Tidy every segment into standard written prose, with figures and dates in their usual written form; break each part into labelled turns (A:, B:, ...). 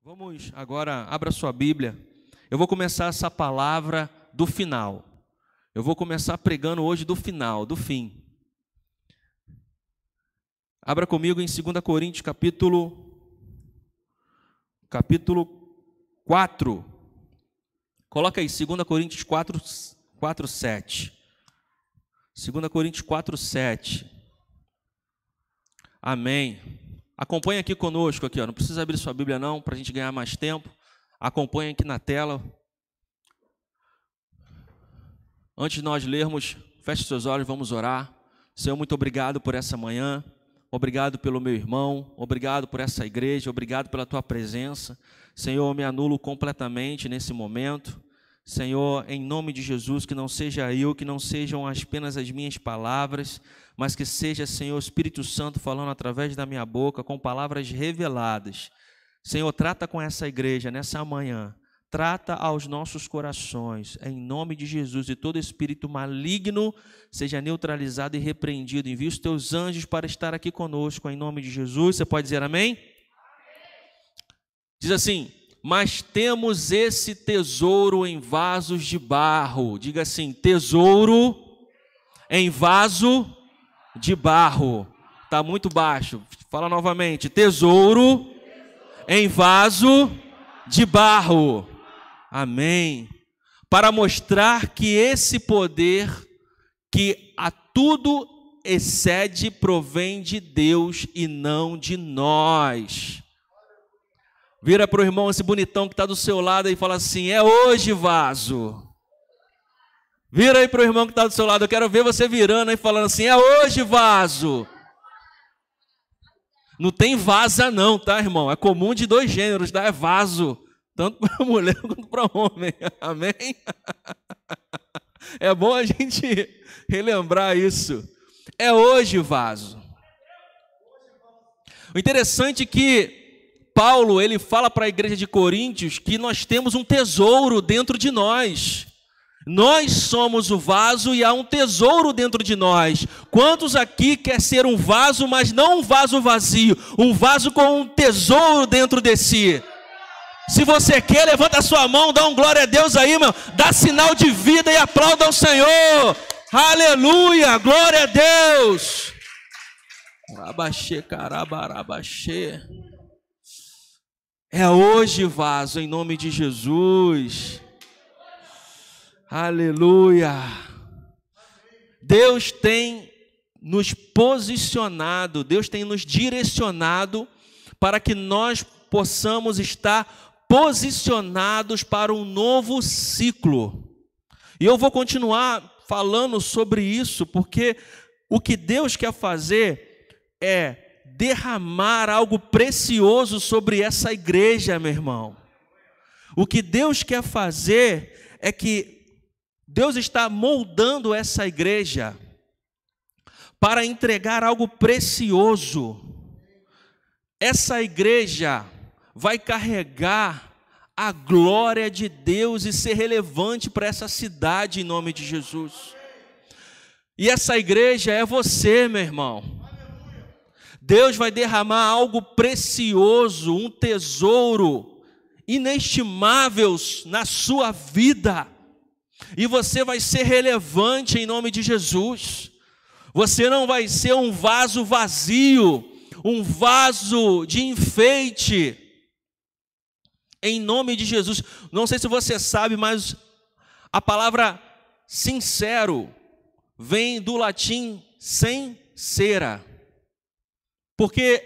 A: Vamos agora, abra sua Bíblia. Eu vou começar essa palavra do final. Eu vou começar pregando hoje do final, do fim. Abra comigo em 2 Coríntios, capítulo 4. Coloca aí, 2 Coríntios 4, 7. 2 Coríntios 4, 7. Amém. Acompanhe aqui conosco, aqui, ó. Não precisa abrir sua Bíblia não, para a gente ganhar mais tempo. Acompanhe aqui na tela. Antes de nós lermos, feche seus olhos, vamos orar. Senhor, muito obrigado por essa manhã. Obrigado pelo meu irmão. Obrigado por essa igreja. Obrigado pela tua presença. Senhor, eu me anulo completamente nesse momento. Senhor, em nome de Jesus, que não seja eu, que não sejam apenas as minhas palavras, mas que seja, Senhor, o Espírito Santo falando através da minha boca, com palavras reveladas. Senhor, trata com essa igreja nessa manhã, trata aos nossos corações, em nome de Jesus, e todo espírito maligno seja neutralizado e repreendido. Envia os teus anjos para estar aqui conosco, em nome de Jesus. Você pode dizer amém? Diz assim: mas temos esse tesouro em vasos de barro. Diga assim: tesouro em vaso de barro. Está muito baixo. Fala novamente: tesouro em vaso de barro. Amém. Para mostrar que esse poder que a tudo excede provém de Deus e não de nós. Vira para o irmão, esse bonitão que está do seu lado, e fala assim: é hoje, vaso. Vira aí para o irmão que está do seu lado, eu quero ver você virando e falando assim: é hoje, vaso. Não tem vaza não, tá, irmão? É comum de dois gêneros, tá? É vaso, tanto para mulher quanto para homem. Amém? É bom a gente relembrar isso. É hoje, vaso. O interessante é que Paulo, ele fala para a igreja de Coríntios que nós temos um tesouro dentro de nós. Nós somos o vaso e há um tesouro dentro de nós. Quantos aqui quer ser um vaso, mas não um vaso vazio, um vaso com um tesouro dentro de si? Se você quer, levanta a sua mão, dá um glória a Deus aí, meu. Dá sinal de vida e aplauda ao Senhor. Aleluia, glória a Deus. Abaixê, carabarabaxê. É hoje, vaso, em nome de Jesus. Aleluia. Deus tem nos posicionado, Deus tem nos direcionado para que nós possamos estar posicionados para um novo ciclo. E eu vou continuar falando sobre isso, porque o que Deus quer fazer é derramar algo precioso sobre essa igreja, meu irmão. O que Deus quer fazer é que Deus está moldando essa igreja para entregar algo precioso. Essa igreja vai carregar a glória de Deus e ser relevante para essa cidade em nome de Jesus. E essa igreja é você, meu irmão. Deus vai derramar algo precioso, um tesouro inestimável na sua vida. E você vai ser relevante em nome de Jesus. Você não vai ser um vaso vazio, um vaso de enfeite. Em nome de Jesus. Não sei se você sabe, mas a palavra sincero vem do latim sincera. Porque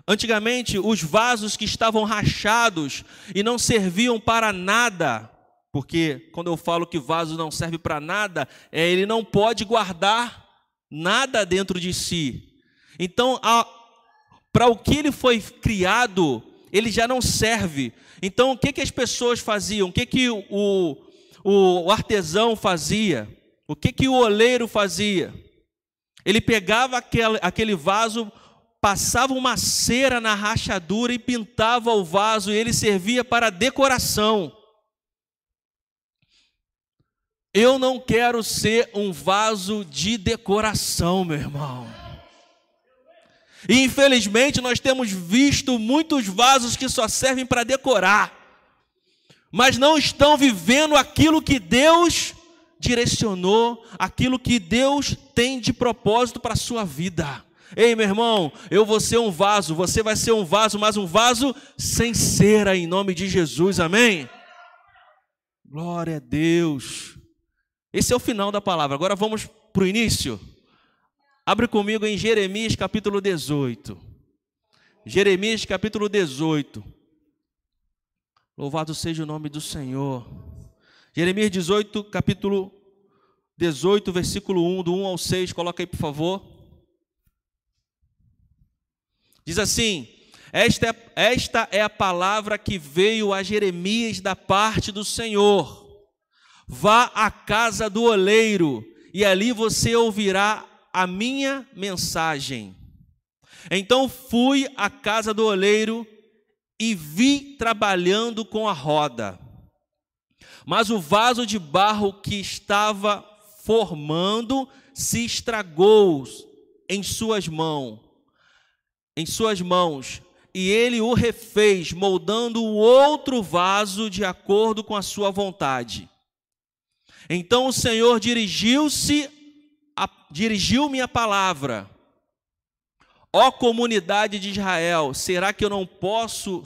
A: antigamente os vasos que estavam rachados e não serviam para nada, porque quando eu falo que vaso não serve para nada, ele não pode guardar nada dentro de si. Então, para o que ele foi criado, ele já não serve. Então, o que as pessoas faziam? O que o artesão fazia? O que o oleiro fazia? Ele pegava aquele vaso, passava uma cera na rachadura e pintava o vaso, e ele servia para decoração. Eu não quero ser um vaso de decoração, meu irmão. E infelizmente nós temos visto muitos vasos que só servem para decorar, mas não estão vivendo aquilo que Deus direcionou, aquilo que Deus tem de propósito para a sua vida. Ei, meu irmão, eu vou ser um vaso, você vai ser um vaso, mas um vaso sem cera, em nome de Jesus, amém? Glória a Deus. Esse é o final da palavra. Agora vamos para o início. Abre comigo em Jeremias capítulo 18. Jeremias capítulo 18. Louvado seja o nome do Senhor. Jeremias 18, capítulo 18, versículo 1, do 1 ao 6. Coloca aí, por favor. Diz assim: esta é a palavra que veio a Jeremias da parte do Senhor. Vá à casa do oleiro, e ali você ouvirá a minha mensagem. Então fui à casa do oleiro e vi trabalhando com a roda. Mas o vaso de barro que estava formando se estragou em suas mãos, e ele o refez, moldando outro vaso de acordo com a sua vontade. Então o Senhor dirigiu-me a palavra: ó comunidade de Israel, será que não posso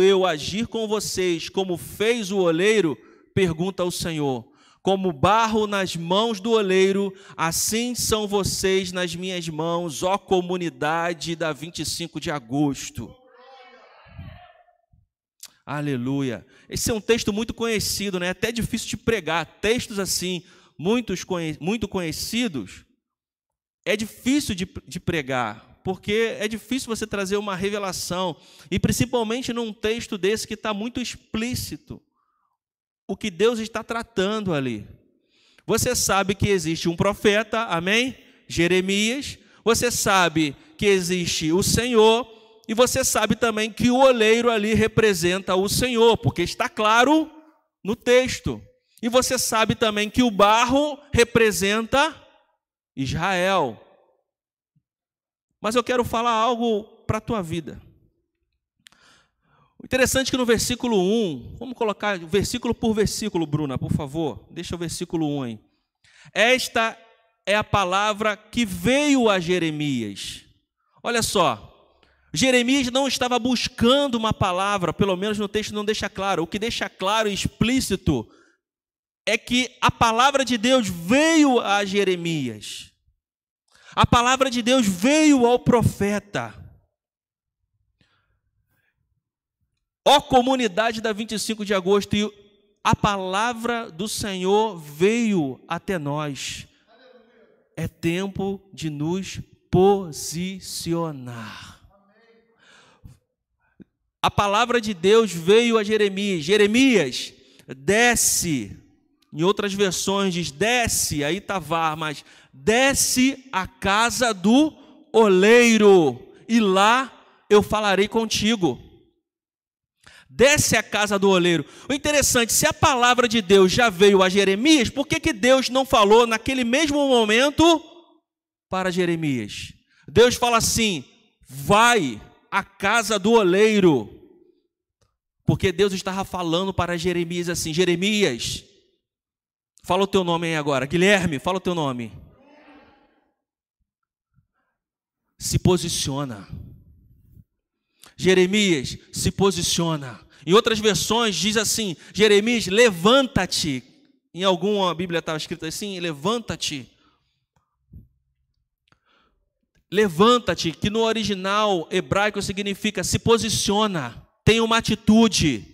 A: eu agir com vocês como fez o oleiro? Pergunta o Senhor. Como barro nas mãos do oleiro, assim são vocês nas minhas mãos, ó comunidade da 25 de agosto. Aleluia. Esse é um texto muito conhecido, né? Até difícil de pregar. Textos assim, muito conhecidos, é difícil de pregar, porque é difícil você trazer uma revelação, e principalmente num texto desse que está muito explícito o que Deus está tratando ali. Você sabe que existe um profeta, amém? Jeremias. Você sabe que existe o Senhor, e você sabe também que o oleiro ali representa o Senhor, porque está claro no texto. E você sabe também que o barro representa Israel. Mas eu quero falar algo para a tua vida. O interessante é que no versículo 1, vamos colocar versículo por versículo, Bruna, por favor. Deixa o versículo 1 aí. Esta é a palavra que veio a Jeremias. Olha só, Jeremias não estava buscando uma palavra, pelo menos no texto não deixa claro. O que deixa claro e explícito é que a palavra de Deus veio a Jeremias. A palavra de Deus veio ao profeta. Ó comunidade da 25 de agosto, e a palavra do Senhor veio até nós. É tempo de nos posicionar. A palavra de Deus veio a Jeremias. Jeremias, desce. Em outras versões diz desce, aí está var, mas desce à casa do oleiro, e lá eu falarei contigo. Desce à casa do oleiro. O interessante, se a palavra de Deus já veio a Jeremias, por que Deus não falou naquele mesmo momento para Jeremias? Deus fala assim: vai à casa do oleiro. Porque Deus estava falando para Jeremias assim: Jeremias, fala o teu nome aí agora. Guilherme, fala o teu nome. Se posiciona. Jeremias, se posiciona. Em outras versões diz assim: Jeremias, levanta-te. Em alguma Bíblia estava escrito assim: levanta-te. Levanta-te, que no original hebraico significa se posiciona, tenha uma atitude.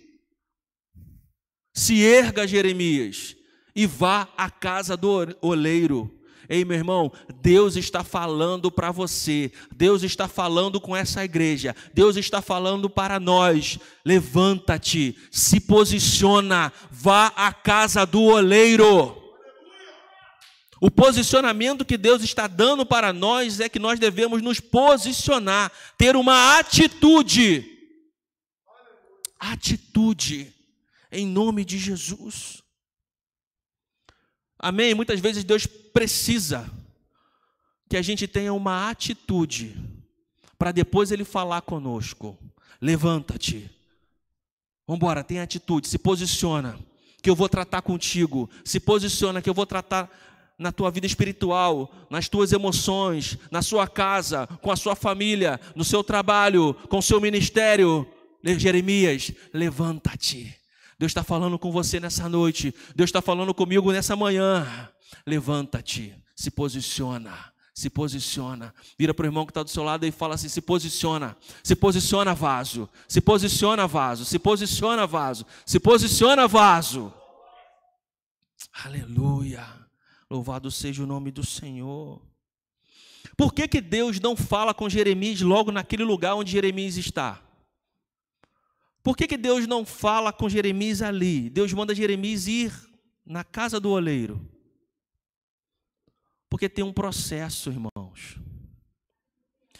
A: Se erga, Jeremias, e vá à casa do oleiro. Ei, meu irmão, Deus está falando para você, Deus está falando com essa igreja, Deus está falando para nós: levanta-te, se posiciona, vá à casa do oleiro. O posicionamento que Deus está dando para nós é que nós devemos nos posicionar, ter uma atitude. Atitude, em nome de Jesus. Amém? Muitas vezes Deus precisa que a gente tenha uma atitude para depois ele falar conosco. Levanta-te. Vamos embora, tem atitude, se posiciona, que eu vou tratar contigo. Se posiciona, que eu vou tratar na tua vida espiritual, nas tuas emoções, na sua casa, com a sua família, no seu trabalho, com o seu ministério. Jeremias, levanta-te. Deus está falando com você nessa noite. Deus está falando comigo nessa manhã. Levanta-te, se posiciona. Se posiciona. Vira para o irmão que está do seu lado e fala assim: se posiciona. Se posiciona, vaso. Se posiciona, vaso. Se posiciona, vaso. Se posiciona, vaso. Aleluia. Louvado seja o nome do Senhor. Por que Deus não fala com Jeremias logo naquele lugar onde Jeremias está? Por que Deus não fala com Jeremias ali? Deus manda Jeremias ir na casa do oleiro. Porque tem um processo, irmãos.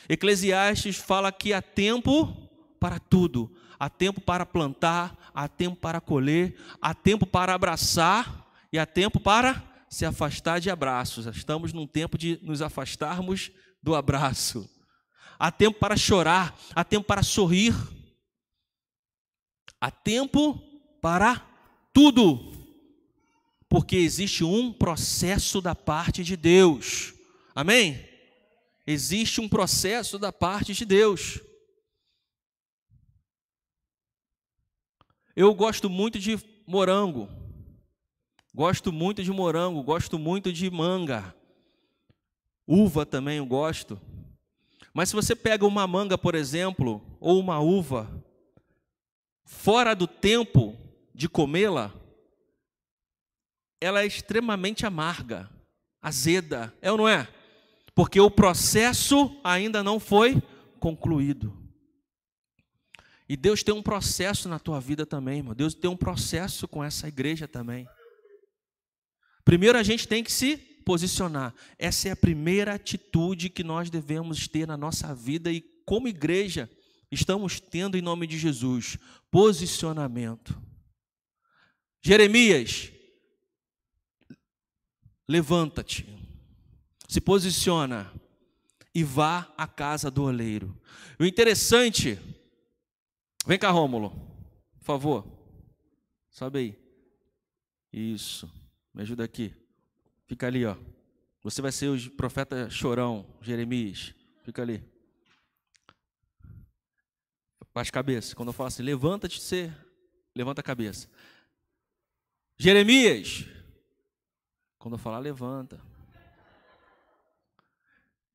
A: Eclesiastes fala que há tempo para tudo. Há tempo para plantar, há tempo para colher, há tempo para abraçar e há tempo para se afastar de abraços. Estamos num tempo de nos afastarmos do abraço. Há tempo para chorar, há tempo para sorrir. Há tempo para tudo. Porque existe um processo da parte de Deus. Amém? Existe um processo da parte de Deus. Eu gosto muito de morango. Gosto muito de morango, gosto muito de manga. Uva também eu gosto. Mas se você pega uma manga, por exemplo, ou uma uva, fora do tempo de comê-la, ela é extremamente amarga, azeda, é ou não é? Porque o processo ainda não foi concluído. E Deus tem um processo na tua vida também, irmão. Deus tem um processo com essa igreja também. Primeiro a gente tem que se posicionar. Essa é a primeira atitude que nós devemos ter na nossa vida e como igreja estamos tendo em nome de Jesus. Posicionamento. Jeremias, levanta-te, se posiciona e vá à casa do oleiro. O interessante, vem cá, Rômulo, por favor, sobe aí. Isso, me ajuda aqui. Fica ali, ó. Você vai ser o profeta chorão, Jeremias. Fica ali. Baixa a cabeça. Quando eu falo assim, levanta-te, você levanta a cabeça. Jeremias. Quando eu falar, levanta.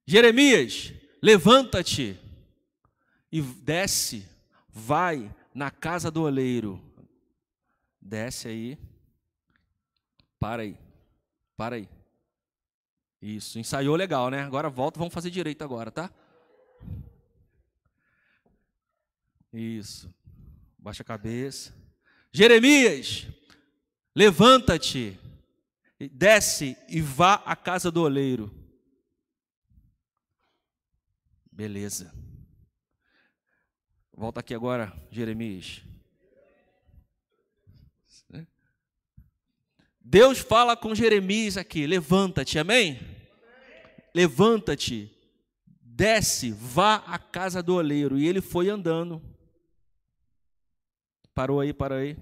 A: Jeremias, levanta-te e desce, vai na casa do oleiro. Desce aí. Para aí. Para aí. Isso, ensaiou legal, né? Agora volta, vamos fazer direito agora, tá? Isso. Baixa a cabeça. Jeremias, levanta-te, desce e vá à casa do oleiro. Beleza. Volta aqui agora, Jeremias. Deus fala com Jeremias aqui, levanta-te, amém? Levanta-te, desce, vá à casa do oleiro. E ele foi andando. Parou aí, para aí.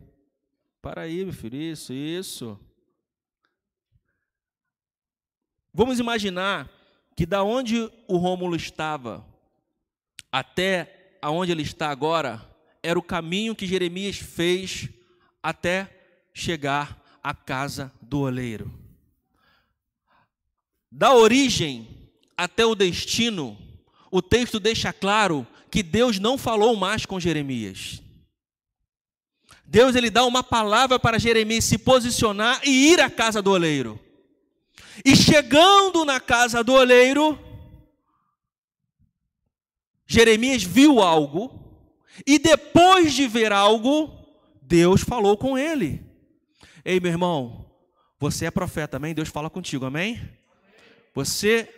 A: Para aí, meu filho, isso. Vamos imaginar que da onde o Rômulo estava até aonde ele está agora, era o caminho que Jeremias fez até chegar à casa do oleiro. Da origem até o destino, o texto deixa claro que Deus não falou mais com Jeremias. Deus ele dá uma palavra para Jeremias se posicionar e ir à casa do oleiro. E chegando na casa do oleiro, Jeremias viu algo, e depois de ver algo, Deus falou com ele. Ei, meu irmão, você é profeta, amém? Deus fala contigo, amém? Você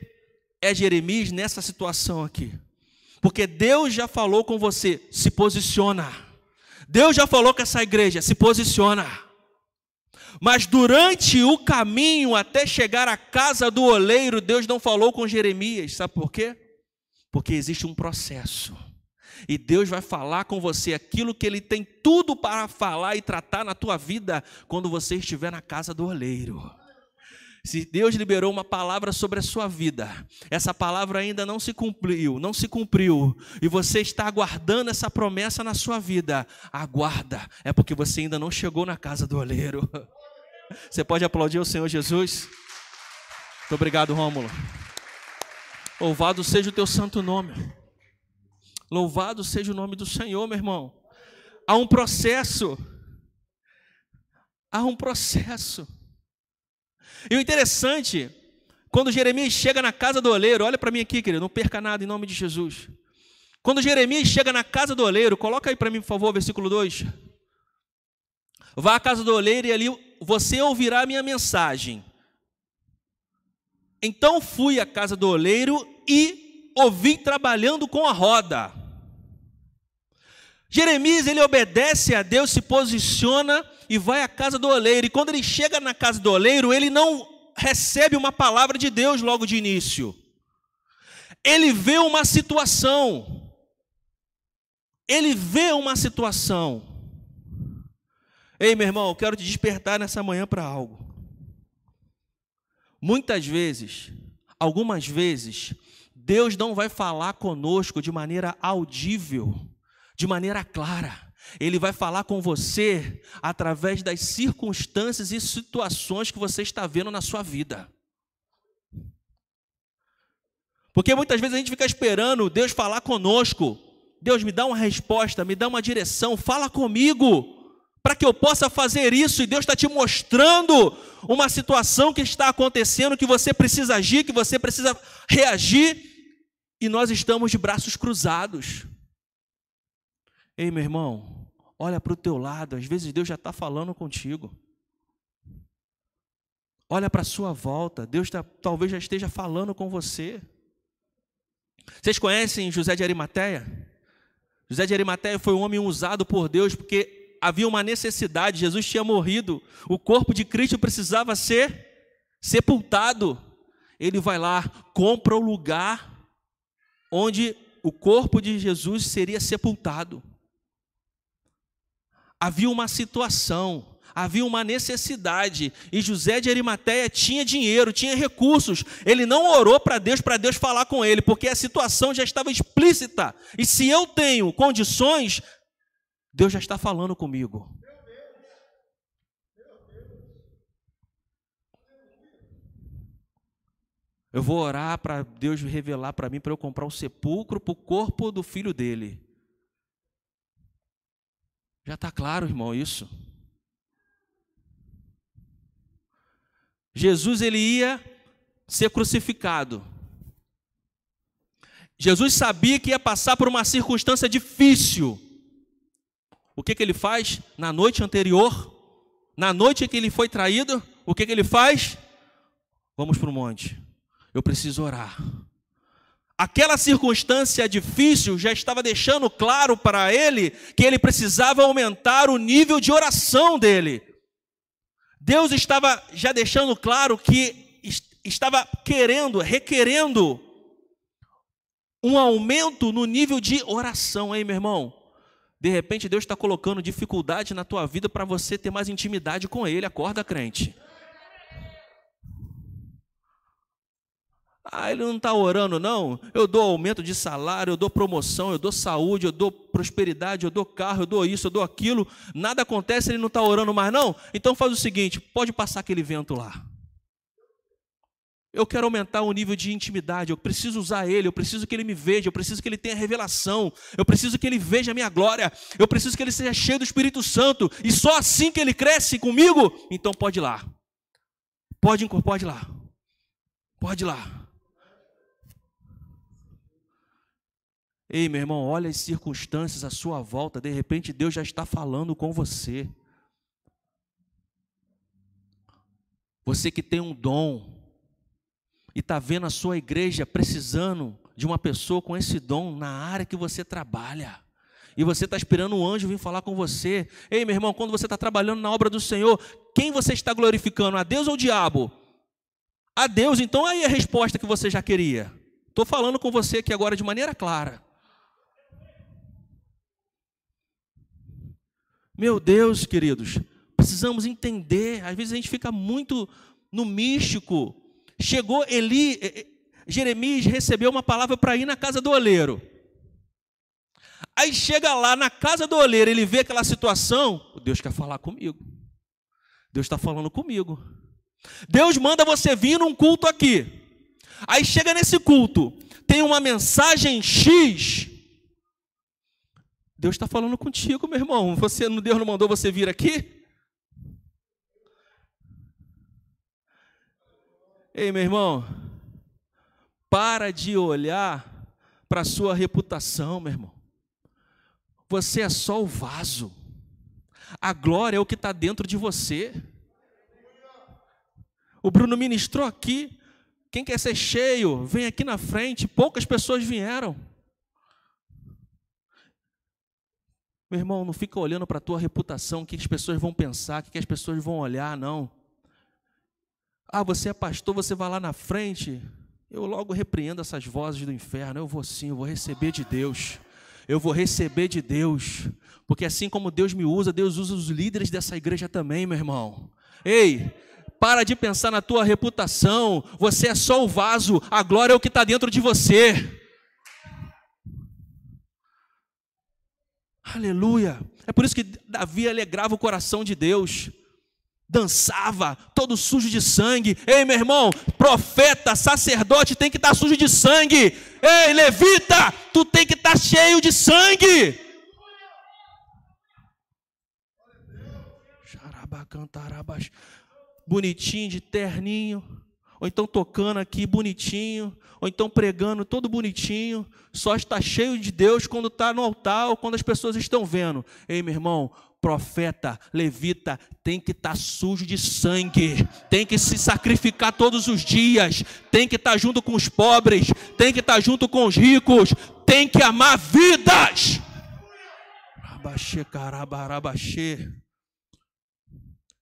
A: é Jeremias nessa situação aqui. Porque Deus já falou com você, se posiciona. Deus já falou com essa igreja, se posiciona. Mas durante o caminho até chegar à casa do oleiro, Deus não falou com Jeremias. Sabe por quê? Porque existe um processo. E Deus vai falar com você aquilo que Ele tem tudo para falar e tratar na tua vida quando você estiver na casa do oleiro. Se Deus liberou uma palavra sobre a sua vida, essa palavra ainda não se cumpriu, e você está aguardando essa promessa na sua vida, aguarda, é porque você ainda não chegou na casa do oleiro. Você pode aplaudir o Senhor Jesus? Muito obrigado, Rômulo. Louvado seja o teu santo nome. Louvado seja o nome do Senhor, meu irmão. Há um processo. E o interessante, quando Jeremias chega na casa do oleiro, olha para mim aqui, querido, não perca nada em nome de Jesus. Quando Jeremias chega na casa do oleiro, coloca aí para mim, por favor, versículo 2. Vá à casa do oleiro e ali você ouvirá a minha mensagem. Então fui à casa do oleiro e o vi trabalhando com a roda. Jeremias, ele obedece a Deus, se posiciona e vai à casa do oleiro. E quando ele chega na casa do oleiro, ele não recebe uma palavra de Deus logo de início. Ele vê uma situação. Ei, meu irmão, eu quero te despertar nessa manhã para algo. Muitas vezes, algumas vezes, Deus não vai falar conosco de maneira audível, de maneira clara. Ele vai falar com você através das circunstâncias e situações que você está vendo na sua vida. Porque muitas vezes a gente fica esperando Deus falar conosco. Deus, me dá uma resposta, me dá uma direção, fala comigo, para que eu possa fazer isso. E Deus está te mostrando uma situação que está acontecendo, que você precisa agir, que você precisa reagir, e nós estamos de braços cruzados. Ei, meu irmão, olha para o teu lado, às vezes Deus já está falando contigo. Olha para a sua volta, Deus talvez já esteja falando com você. Vocês conhecem José de Arimateia? José de Arimateia foi um homem usado por Deus porque havia uma necessidade, Jesus tinha morrido, o corpo de Cristo precisava ser sepultado. Ele vai lá, compra o lugar onde o corpo de Jesus seria sepultado. Havia uma situação, havia uma necessidade, e José de Arimateia tinha dinheiro, tinha recursos. Ele não orou para Deus falar com ele, porque a situação já estava explícita. E se eu tenho condições, Deus já está falando comigo. Eu vou orar para Deus revelar para mim, para eu comprar um sepulcro para o corpo do filho dele. Já está claro, irmão, isso. Jesus, ele ia ser crucificado. Jesus sabia que ia passar por uma circunstância difícil. O que ele faz? Na noite anterior, na noite em que ele foi traído, o que ele faz? Vamos para o monte. Eu preciso orar. Aquela circunstância difícil já estava deixando claro para ele que ele precisava aumentar o nível de oração dele. Deus estava já deixando claro que estava requerendo um aumento no nível de oração, hein, meu irmão? De repente Deus está colocando dificuldade na tua vida para você ter mais intimidade com Ele. Acorda, crente. Ele não está orando, não. Eu dou aumento de salário, eu dou promoção, eu dou saúde, eu dou prosperidade, eu dou carro, eu dou isso, eu dou aquilo. Nada acontece, ele não está orando mais, não? Então faz o seguinte, pode passar aquele vento lá. Eu quero aumentar o nível de intimidade, eu preciso usar ele, eu preciso que ele me veja, eu preciso que ele tenha revelação, eu preciso que ele veja a minha glória, eu preciso que ele seja cheio do Espírito Santo, e só assim que ele cresce comigo. Então pode ir lá. Pode ir lá. Pode ir lá. Ei, meu irmão, olha as circunstâncias à sua volta, de repente Deus já está falando com você. Você que tem um dom e está vendo a sua igreja precisando de uma pessoa com esse dom na área que você trabalha. E você está esperando um anjo vir falar com você. Ei, meu irmão, quando você está trabalhando na obra do Senhor, quem você está glorificando? A Deus ou o diabo? A Deus, então aí a resposta que você já queria. Estou falando com você aqui agora de maneira clara. Meu Deus, queridos, precisamos entender. Às vezes a gente fica muito no místico. Chegou Jeremias recebeu uma palavra para ir na casa do oleiro. Aí chega lá na casa do oleiro, ele vê aquela situação, Deus quer falar comigo. Deus está falando comigo. Deus manda você vir num culto aqui. Aí chega nesse culto, tem uma mensagem X. Deus está falando contigo, meu irmão. Deus não mandou você vir aqui? Ei, meu irmão, para de olhar para a sua reputação, meu irmão. Você é só o vaso. A glória é o que está dentro de você. O Bruno ministrou aqui. Quem quer ser cheio, vem aqui na frente. Poucas pessoas vieram. Meu irmão, não fica olhando para a tua reputação, o que as pessoas vão pensar, o que as pessoas vão olhar, não. Ah, você é pastor, você vai lá na frente. Eu logo repreendo essas vozes do inferno. Eu vou sim, eu vou receber de Deus. Eu vou receber de Deus. Porque assim como Deus me usa, Deus usa os líderes dessa igreja também, meu irmão. Ei, para de pensar na tua reputação. Você é só o vaso, a glória é o que está dentro de você. Aleluia. É por isso que Davi alegrava o coração de Deus. Dançava, todo sujo de sangue. Ei, meu irmão, profeta, sacerdote tem que estar sujo de sangue. Ei, levita, tu tem que estar cheio de sangue. Bonitinho, de terninho, ou então tocando aqui bonitinho, ou então pregando todo bonitinho, só está cheio de Deus quando está no altar ou quando as pessoas estão vendo. Ei, meu irmão, profeta, levita, tem que estar sujo de sangue, tem que se sacrificar todos os dias, tem que estar junto com os pobres, tem que estar junto com os ricos, tem que amar vidas.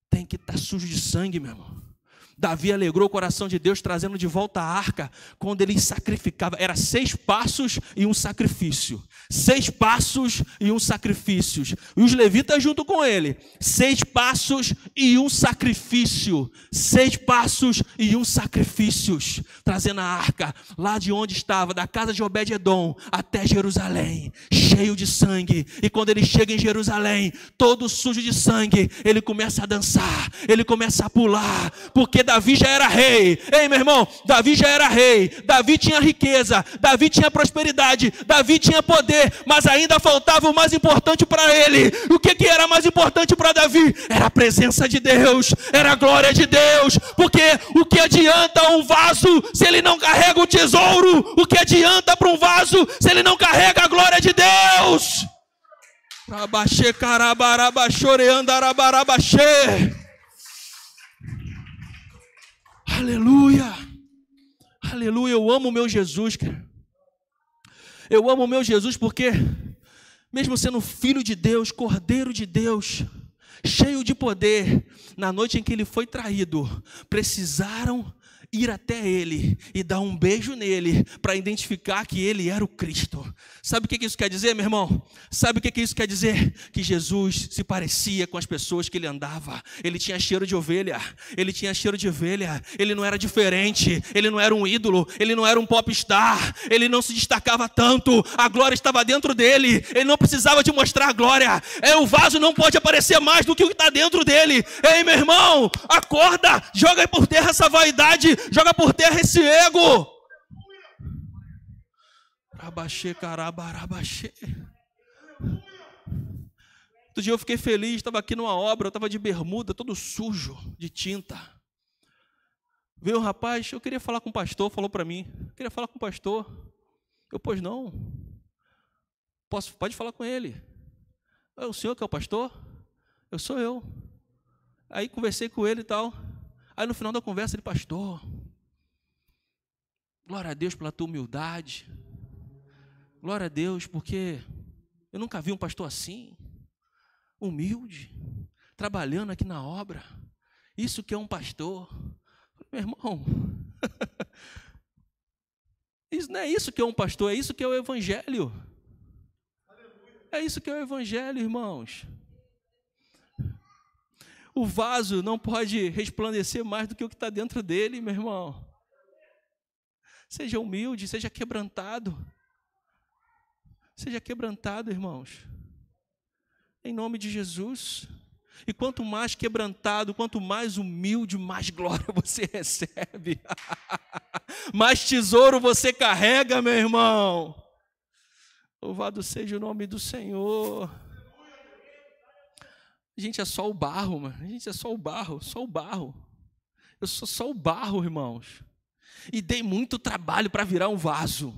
A: Tem que estar sujo de sangue, meu irmão. Davi alegrou o coração de Deus trazendo de volta a arca, quando ele sacrificava, era 6 passos e um sacrifício, 6 passos e um sacrifício, e os levitas junto com ele, 6 passos e um sacrifício, 6 passos e um sacrifício, trazendo a arca, lá de onde estava, da casa de Obed-edom, até Jerusalém, cheio de sangue, e quando ele chega em Jerusalém, todo sujo de sangue, ele começa a dançar, ele começa a pular, porque Davi já era rei. Ei, meu irmão, Davi já era rei. Davi tinha riqueza, Davi tinha prosperidade, Davi tinha poder, mas ainda faltava o mais importante para ele. O que era mais importante para Davi? Era a presença de Deus, era a glória de Deus, porque o que adianta um vaso se ele não carrega o tesouro? O que adianta para um vaso se ele não carrega a glória de Deus? Rabaxê, carabarabaxore, andarabarabaxê. Aleluia, aleluia, eu amo o meu Jesus, cara. Eu amo o meu Jesus porque, mesmo sendo filho de Deus, cordeiro de Deus, cheio de poder, na noite em que ele foi traído, precisaram ir até ele e dar um beijo nele para identificar que ele era o Cristo. Sabe o que isso quer dizer, meu irmão? Sabe o que isso quer dizer? Que Jesus se parecia com as pessoas que ele andava. Ele tinha cheiro de ovelha, ele tinha cheiro de ovelha, ele não era diferente, ele não era um ídolo, ele não era um popstar, ele não se destacava tanto, a glória estava dentro dele, ele não precisava de mostrar a glória. O vaso não pode aparecer mais do que o que está dentro dele. Ei, meu irmão, acorda, joga por terra essa vaidade, joga por terra esse ego. Rabaxê, carabarabaxê. Outro dia eu fiquei feliz, estava aqui numa obra, eu estava de bermuda, todo sujo, de tinta. Veio um rapaz, eu queria falar com o pastor, falou para mim, queria falar com o pastor. Eu, pois não. Pode falar com ele. É o senhor que é o pastor? Eu sou eu. Aí conversei com ele e tal. Aí no final da conversa ele, pastor, glória a Deus pela tua humildade, glória a Deus porque eu nunca vi um pastor assim, humilde, trabalhando aqui na obra, isso que é um pastor. Meu irmão, Isso não é isso que é um pastor, é isso que é o evangelho. É isso que é o evangelho, irmãos. O vaso não pode resplandecer mais do que o que está dentro dele, meu irmão. Seja humilde, seja quebrantado. Seja quebrantado, irmãos. Em nome de Jesus. E quanto mais quebrantado, quanto mais humilde, mais glória você recebe. Mais tesouro você carrega, meu irmão. Louvado seja o nome do Senhor. A gente é só o barro, mano. A gente é só o barro, só o barro. Eu sou só o barro, irmãos. E dei muito trabalho para virar um vaso.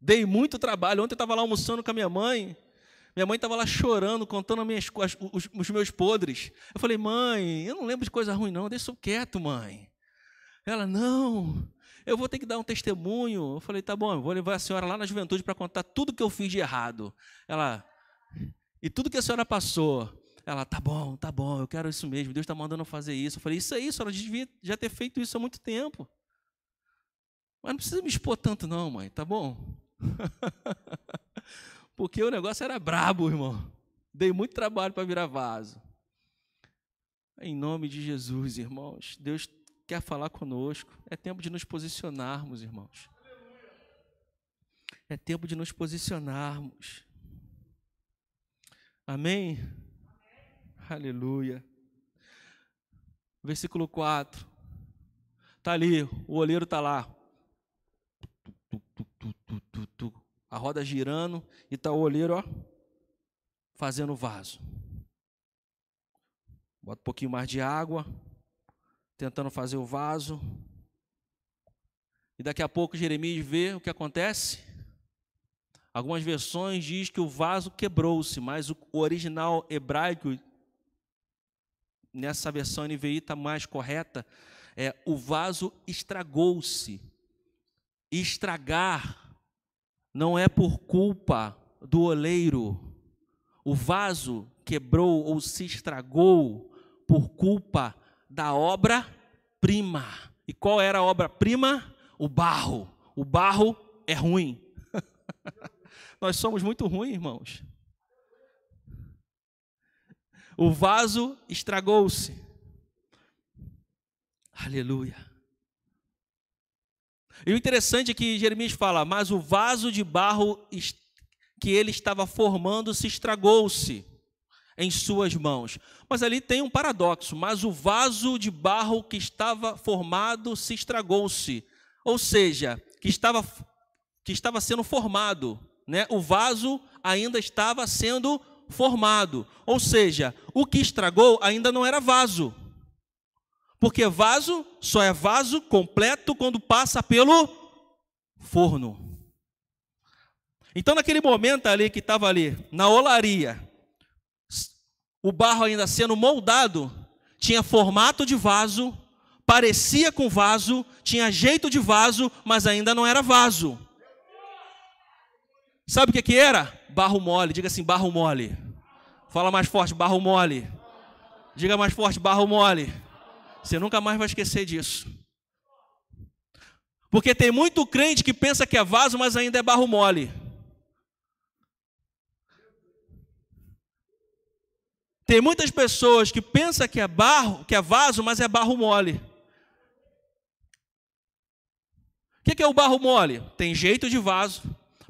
A: Dei muito trabalho. Ontem eu estava lá almoçando com a minha mãe. Minha mãe estava lá chorando, contando os meus podres. Eu falei, mãe, eu não lembro de coisa ruim, não. Deixa eu quieto, mãe. Ela, não, eu vou ter que dar um testemunho. Eu falei, tá bom, eu vou levar a senhora lá na juventude para contar tudo que eu fiz de errado. Ela, e tudo que a senhora passou. Ela, tá bom, eu quero isso mesmo. Deus está mandando eu fazer isso. Eu falei, isso aí, a senhora devia já ter feito isso há muito tempo. Mas não precisa me expor tanto não, mãe, tá bom? Porque o negócio era brabo, irmão. Dei muito trabalho para virar vaso. Em nome de Jesus, irmãos. Deus quer falar conosco. É tempo de nos posicionarmos, irmãos. É tempo de nos posicionarmos. Amém? Aleluia. Versículo 4. Está ali, o oleiro está lá. A roda girando e está o oleiro, ó, fazendo vaso. Bota um pouquinho mais de água, tentando fazer o vaso. E daqui a pouco Jeremias vê o que acontece. Algumas versões diz que o vaso quebrou-se, mas o original hebraico, nessa versão NVI está mais correta, o vaso estragou-se. Estragar não é por culpa do oleiro. O vaso quebrou ou se estragou por culpa da obra-prima. E qual era a obra-prima? O barro. O barro é ruim. Nós somos muito ruins, irmãos. O vaso estragou-se. Aleluia. E o interessante é que Jeremias fala, mas o vaso de barro que ele estava formando se estragou-se em suas mãos. Mas ali tem um paradoxo, mas o vaso de barro que estava formado se estragou-se. Ou seja, que estava sendo formado, né? O vaso ainda estava sendo formado. Ou seja, o que estragou ainda não era vaso. Porque vaso só é vaso completo quando passa pelo forno. Então, naquele momento ali que estava ali, na olaria, o barro ainda sendo moldado, tinha formato de vaso, parecia com vaso, tinha jeito de vaso, mas ainda não era vaso. Sabe o que era? Barro mole. Diga assim, barro mole. Fala mais forte, barro mole. Diga mais forte, barro mole. Você nunca mais vai esquecer disso. Porque tem muito crente que pensa que é vaso, mas ainda é barro mole. Tem muitas pessoas que pensam que é barro, que é vaso, mas é barro mole. O que é o barro mole? Tem jeito de vaso,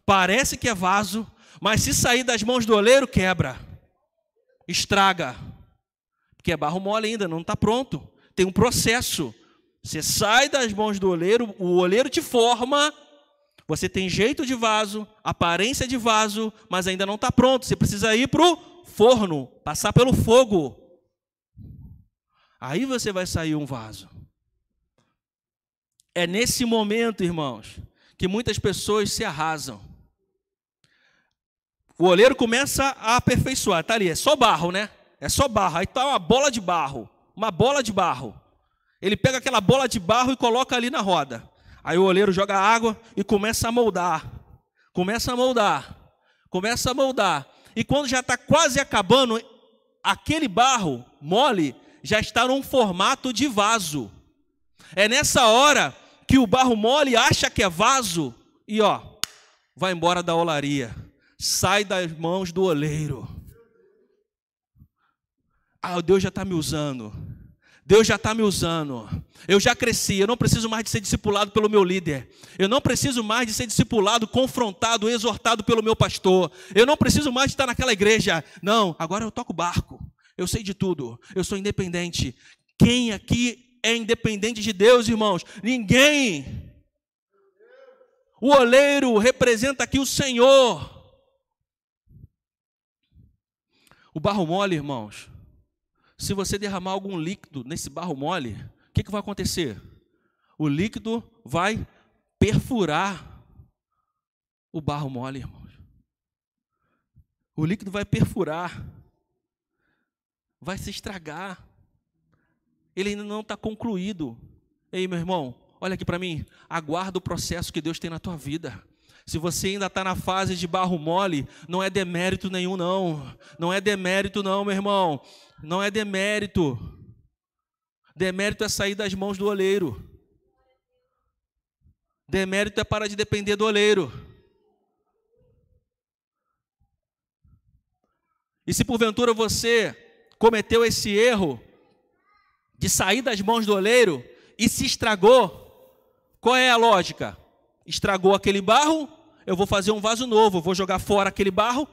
A: parece que é vaso, mas se sair das mãos do oleiro, quebra, estraga. Porque é barro mole ainda, não está pronto. Tem um processo. Você sai das mãos do oleiro, o oleiro te forma, você tem jeito de vaso, aparência de vaso, mas ainda não está pronto. Você precisa ir para o forno, passar pelo fogo. Aí você vai sair um vaso. É nesse momento, irmãos, que muitas pessoas se arrasam. O oleiro começa a aperfeiçoar. Está ali, é só barro, né? É só barro. Aí está uma bola de barro. Uma bola de barro. Ele pega aquela bola de barro e coloca ali na roda. Aí o oleiro joga água e começa a moldar. Começa a moldar. Começa a moldar. E quando já está quase acabando, aquele barro mole já está num formato de vaso. É nessa hora que o barro mole acha que é vaso e vai embora da olaria, sai das mãos do oleiro. Deus já está me usando. Deus já está me usando. Eu já cresci, eu não preciso mais de ser discipulado pelo meu líder. Eu não preciso mais de ser discipulado, confrontado, exortado pelo meu pastor. Eu não preciso mais de estar naquela igreja. Não, agora eu toco barco. Eu sei de tudo. Eu sou independente. Quem aqui é independente de Deus, irmãos? Ninguém. O oleiro representa aqui o Senhor. O barro mole, irmãos, se você derramar algum líquido nesse barro mole, o que vai acontecer? O líquido vai perfurar o barro mole, irmãos. O líquido vai perfurar, vai se estragar. Ele ainda não está concluído. Ei, meu irmão, olha aqui para mim. Aguarda o processo que Deus tem na tua vida. Se você ainda está na fase de barro mole, não é demérito nenhum, não. Não é demérito, não, meu irmão. Não é demérito. Demérito é sair das mãos do oleiro. Demérito é parar de depender do oleiro. E se porventura você cometeu esse erro de sair das mãos do oleiro e se estragou, qual é a lógica? Estragou aquele barro, eu vou fazer um vaso novo, vou jogar fora aquele barro,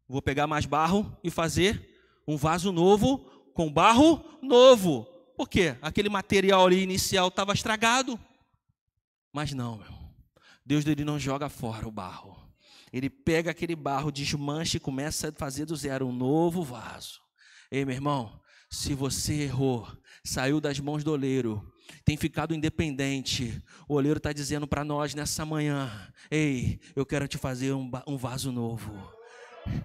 A: vou pegar mais barro e fazer um vaso novo com barro novo. Por quê? Aquele material ali inicial estava estragado. Mas não, meu. Deus ele não joga fora o barro. Ele pega aquele barro, desmancha e começa a fazer do zero um novo vaso. Ei, meu irmão, se você errou, saiu das mãos do oleiro, tem ficado independente, o oleiro está dizendo para nós nessa manhã: ei, eu quero te fazer um vaso novo.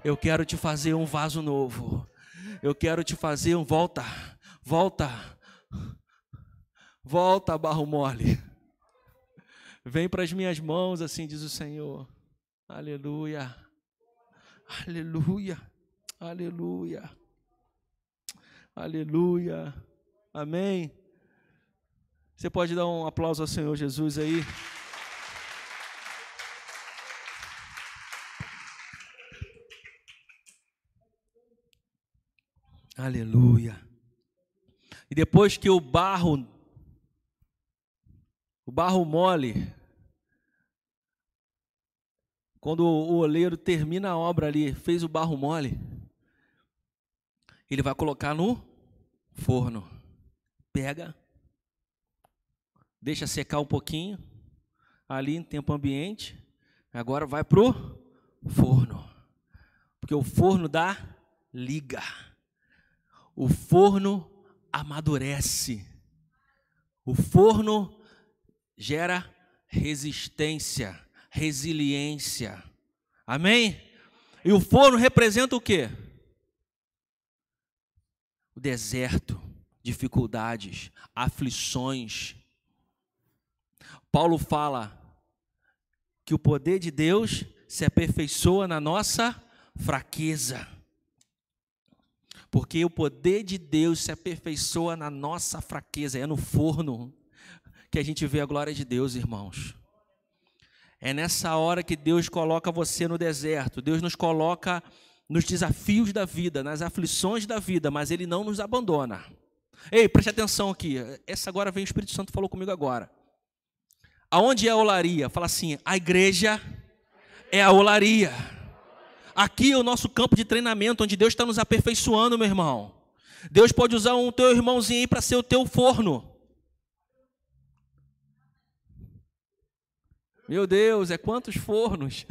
A: Eu quero te fazer um vaso novo. Eu quero te fazer um volta, barro mole. Vem para as minhas mãos, assim diz o Senhor. Aleluia, aleluia, aleluia, aleluia, amém. Você pode dar um aplauso ao Senhor Jesus aí? Aleluia. E depois que o barro mole, quando o oleiro termina a obra ali, fez o barro mole, ele vai colocar no forno. Pega, deixa secar um pouquinho, ali em tempo ambiente, agora vai pro forno. Porque o forno dá liga. O forno amadurece. O forno gera resistência, resiliência. Amém? E o forno representa o quê? O deserto, dificuldades, aflições. Paulo fala que o poder de Deus se aperfeiçoa na nossa fraqueza. Porque o poder de Deus se aperfeiçoa na nossa fraqueza. É no forno que a gente vê a glória de Deus, irmãos. É nessa hora que Deus coloca você no deserto. Deus nos coloca nos desafios da vida, nas aflições da vida, mas Ele não nos abandona. Ei, preste atenção aqui. Essa agora vem o Espírito Santo, falou comigo agora. Aonde é a olaria? Fala assim, a igreja é a olaria. Aqui é o nosso campo de treinamento, onde Deus está nos aperfeiçoando, meu irmão. Deus pode usar um teu irmãozinho aí para ser o teu forno. Meu Deus, é quantos fornos?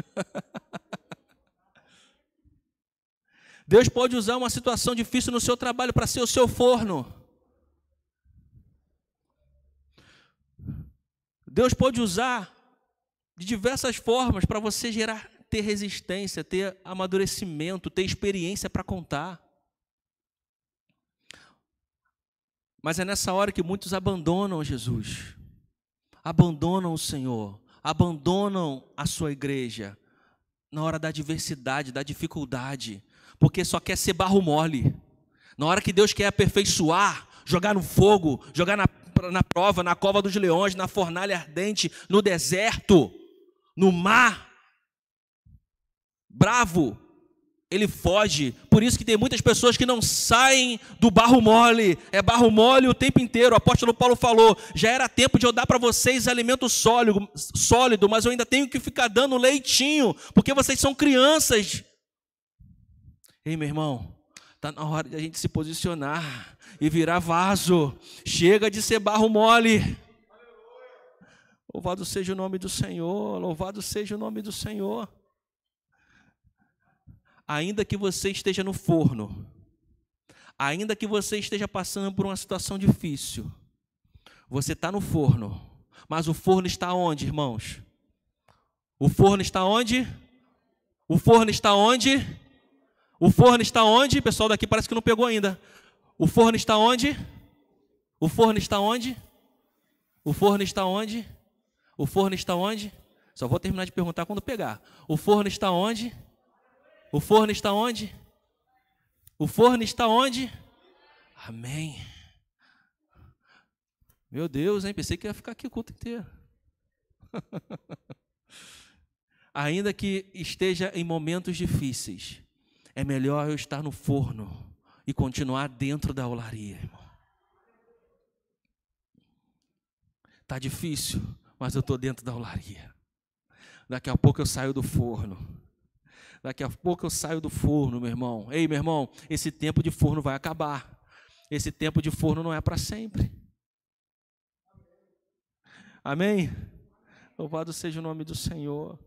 A: Deus pode usar uma situação difícil no seu trabalho para ser o seu forno. Deus pode usar de diversas formas para você ter resistência, ter amadurecimento, ter experiência para contar. Mas é nessa hora que muitos abandonam Jesus, abandonam o Senhor, abandonam a sua igreja, na hora da adversidade, da dificuldade, porque só quer ser barro mole. Na hora que Deus quer aperfeiçoar, jogar no fogo, jogar na prova, na cova dos leões, na fornalha ardente, no deserto, no mar, bravo, ele foge. Por isso que tem muitas pessoas que não saem do barro mole. É barro mole o tempo inteiro. O apóstolo Paulo falou: já era tempo de eu dar para vocês alimento sólido, mas eu ainda tenho que ficar dando leitinho, porque vocês são crianças. Ei, meu irmão, está na hora de a gente se posicionar e virar vaso. Chega de ser barro mole. Louvado seja o nome do Senhor. Louvado seja o nome do Senhor. Ainda que você esteja no forno, ainda que você esteja passando por uma situação difícil, você está no forno, mas o forno está onde, irmãos? O forno está onde? O forno está onde? O forno está onde? O pessoal daqui parece que não pegou ainda. O forno está onde? O forno está onde? O forno está onde? O forno está onde? Só vou terminar de perguntar quando pegar. O forno está onde? O forno está onde? O forno está onde? Amém. Meu Deus, hein? Pensei que ia ficar aqui o culto inteiro. Ainda que esteja em momentos difíceis, é melhor eu estar no forno e continuar dentro da olaria, irmão. Está difícil, mas eu estou dentro da olaria. Daqui a pouco eu saio do forno. Daqui a pouco eu saio do forno, meu irmão. Ei, meu irmão, esse tempo de forno vai acabar. Esse tempo de forno não é para sempre. Amém? Louvado seja o nome do Senhor.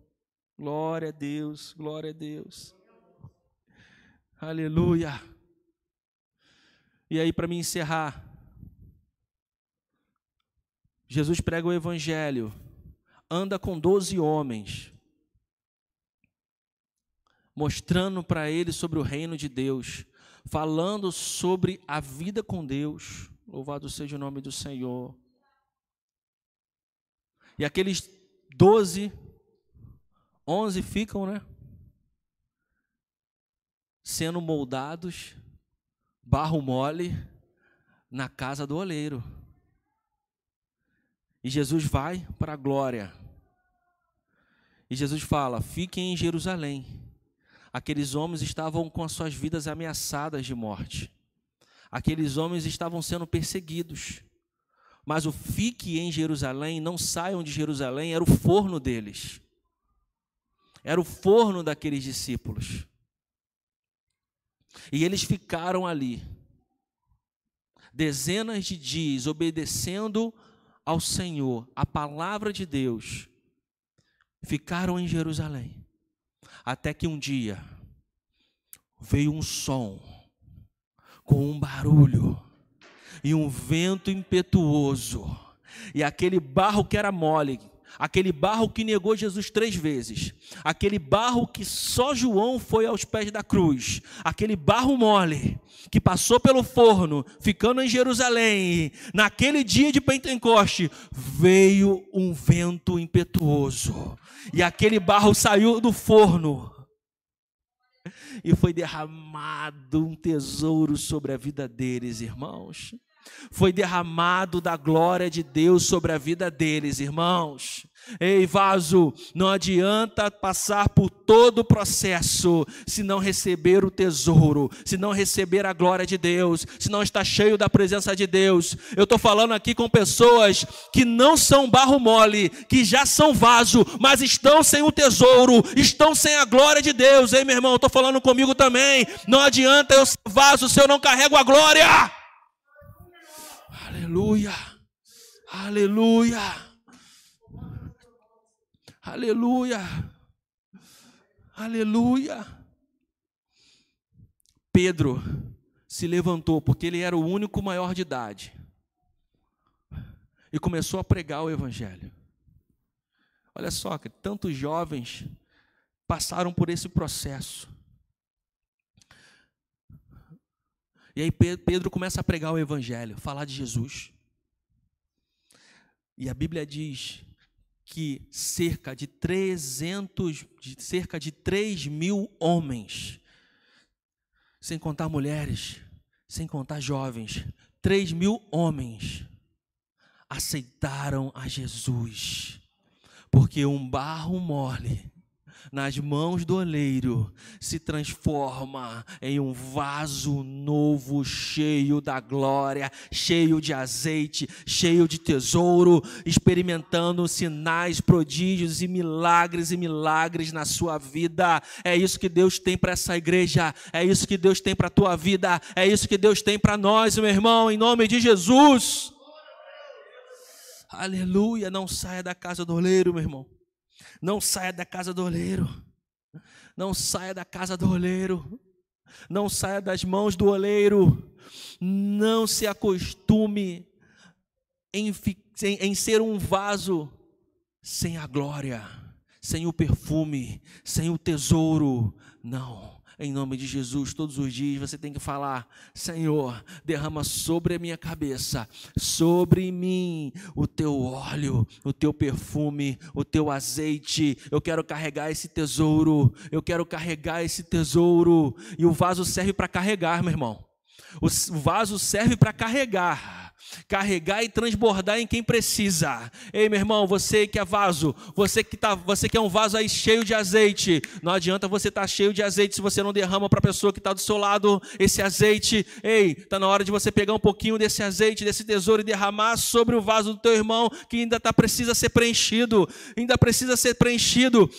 A: Glória a Deus, glória a Deus. Aleluia. E aí, para me encerrar, Jesus prega o evangelho, anda com 12 homens, mostrando para eles sobre o reino de Deus, falando sobre a vida com Deus. Louvado seja o nome do Senhor. E aqueles 12, 11 ficam, né? Sendo moldados, barro mole, na casa do oleiro. E Jesus vai para a glória. E Jesus fala: fiquem em Jerusalém. Aqueles homens estavam com as suas vidas ameaçadas de morte. Aqueles homens estavam sendo perseguidos. Mas o fique em Jerusalém, não saiam de Jerusalém, era o forno deles. Era o forno daqueles discípulos. E eles ficaram ali, dezenas de dias, obedecendo ao Senhor, a palavra de Deus. Ficaram em Jerusalém. Até que um dia veio um som, com um barulho e um vento impetuoso, e aquele barro que era mole, aquele barro que negou Jesus 3 vezes, aquele barro que só João foi aos pés da cruz, aquele barro mole que passou pelo forno, ficando em Jerusalém, naquele dia de Pentecoste, veio um vento impetuoso, e aquele barro saiu do forno, e foi derramado um tesouro sobre a vida deles, irmãos. Foi derramado da glória de Deus sobre a vida deles, irmãos. Ei, vaso, não adianta passar por todo o processo se não receber o tesouro, se não receber a glória de Deus, se não estar cheio da presença de Deus. Eu estou falando aqui com pessoas que não são barro mole, que já são vaso, mas estão sem o tesouro, estão sem a glória de Deus. Ei, meu irmão, estou falando comigo também. Não adianta eu ser vaso se eu não carrego a glória. Aleluia, aleluia, aleluia, aleluia. Pedro se levantou, porque ele era o único maior de idade, e começou a pregar o evangelho. Olha só, que tantos jovens passaram por esse processo. E aí Pedro começa a pregar o evangelho, falar de Jesus. E a Bíblia diz que cerca de 3.000 homens, sem contar mulheres, sem contar jovens, 3.000 homens aceitaram a Jesus, porque um barro mole nas mãos do oleiro se transforma em um vaso novo, cheio da glória, cheio de azeite, cheio de tesouro, experimentando sinais, prodígios e milagres na sua vida. É isso que Deus tem para essa igreja, é isso que Deus tem para a tua vida, é isso que Deus tem para nós, meu irmão, em nome de Jesus. Aleluia. Não saia da casa do oleiro, meu irmão. Não saia da casa do oleiro. Não saia da casa do oleiro. Não saia das mãos do oleiro. Não se acostume em ser um vaso sem a glória, sem o perfume, sem o tesouro. Não. Em nome de Jesus, todos os dias você tem que falar: Senhor, derrama sobre a minha cabeça, sobre mim, o teu óleo, o teu perfume, o teu azeite. Eu quero carregar esse tesouro, eu quero carregar esse tesouro. E o vaso serve para carregar, meu irmão. O vaso serve para carregar e transbordar em quem precisa. Ei, meu irmão, você que é vaso, você que é um vaso aí cheio de azeite, não adianta você estar cheio de azeite se você não derrama para a pessoa que está do seu lado esse azeite. Ei, está na hora de você pegar um pouquinho desse azeite, desse tesouro e derramar sobre o vaso do teu irmão, que ainda precisa ser preenchido,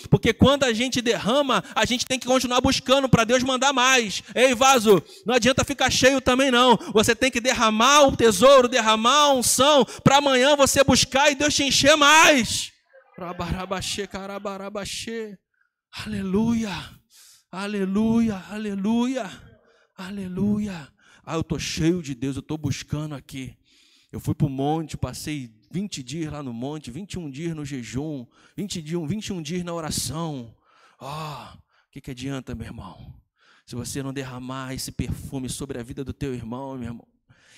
A: porque quando a gente derrama, a gente tem que continuar buscando para Deus mandar mais. Ei, vaso, não adianta ficar cheio também não, você tem que derramar o tesouro, derramar a unção, para amanhã você buscar e Deus te encher mais. Aleluia, aleluia, aleluia, aleluia. Eu estou cheio de Deus, eu estou buscando aqui. Eu fui para o monte, passei 20 dias lá no monte, 21 dias no jejum, 21 dias na oração. O que adianta, meu irmão? Se você não derramar esse perfume sobre a vida do teu irmão, meu irmão,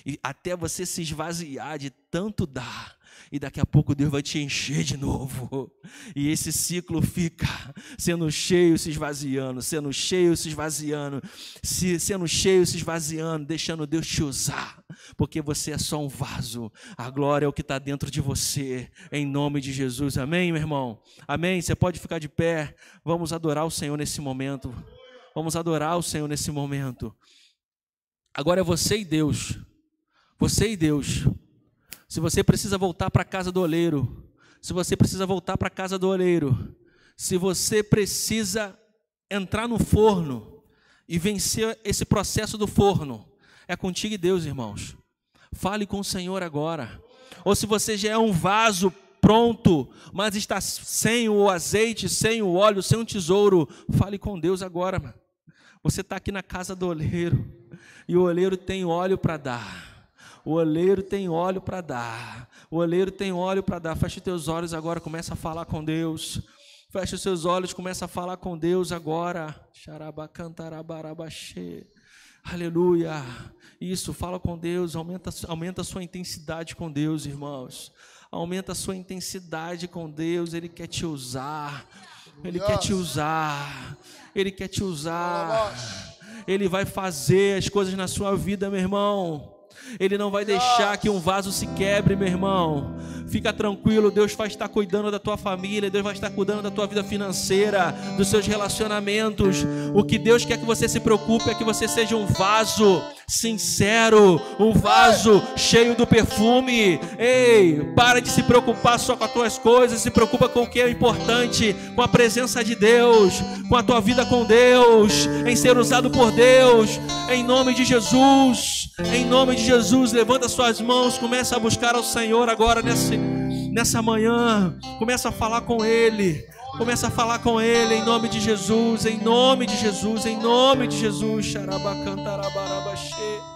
A: e até você se esvaziar de tanto dar, e daqui a pouco Deus vai te encher de novo, e esse ciclo fica sendo cheio, se esvaziando, sendo cheio, se esvaziando, deixando Deus te usar, porque você é só um vaso, a glória é o que está dentro de você, em nome de Jesus. Amém, meu irmão? Amém? Você pode ficar de pé, vamos adorar o Senhor nesse momento. Vamos adorar o Senhor nesse momento. Agora é você e Deus. Você e Deus. Se você precisa voltar para a casa do oleiro, se você precisa voltar para a casa do oleiro, se você precisa entrar no forno e vencer esse processo do forno, é contigo e Deus, irmãos. Fale com o Senhor agora. Ou se você já é um vaso pronto, mas está sem o azeite, sem o óleo, sem o tesouro, fale com Deus agora, mano. Você está aqui na casa do oleiro, e o oleiro tem óleo para dar. O oleiro tem óleo para dar. O oleiro tem óleo para dar. Feche os teus olhos agora, começa a falar com Deus. Feche os seus olhos, começa a falar com Deus agora. Xarabacantarabarabachê. Aleluia. Isso, fala com Deus, aumenta a sua intensidade com Deus, irmãos. Aumenta a sua intensidade com Deus, Ele quer te usar. Ele quer te usar. Ele quer te usar. Ele vai fazer as coisas na sua vida, meu irmão. Ele não vai deixar que um vaso se quebre, meu irmão. Fica tranquilo, Deus vai estar cuidando da tua família, Deus vai estar cuidando da tua vida financeira, dos seus relacionamentos. O que Deus quer que você se preocupe é que você seja um vaso sincero, um vaso cheio do perfume. Ei, para de se preocupar só com as tuas coisas, se preocupa com o que é importante, com a presença de Deus, com a tua vida com Deus, em ser usado por Deus, em nome de Jesus. Em nome de Jesus, levanta suas mãos, começa a buscar ao Senhor agora nessa manhã, começa a falar com Ele, em nome de Jesus, em nome de Jesus, em nome de Jesus. Xarabacantarabarabachê.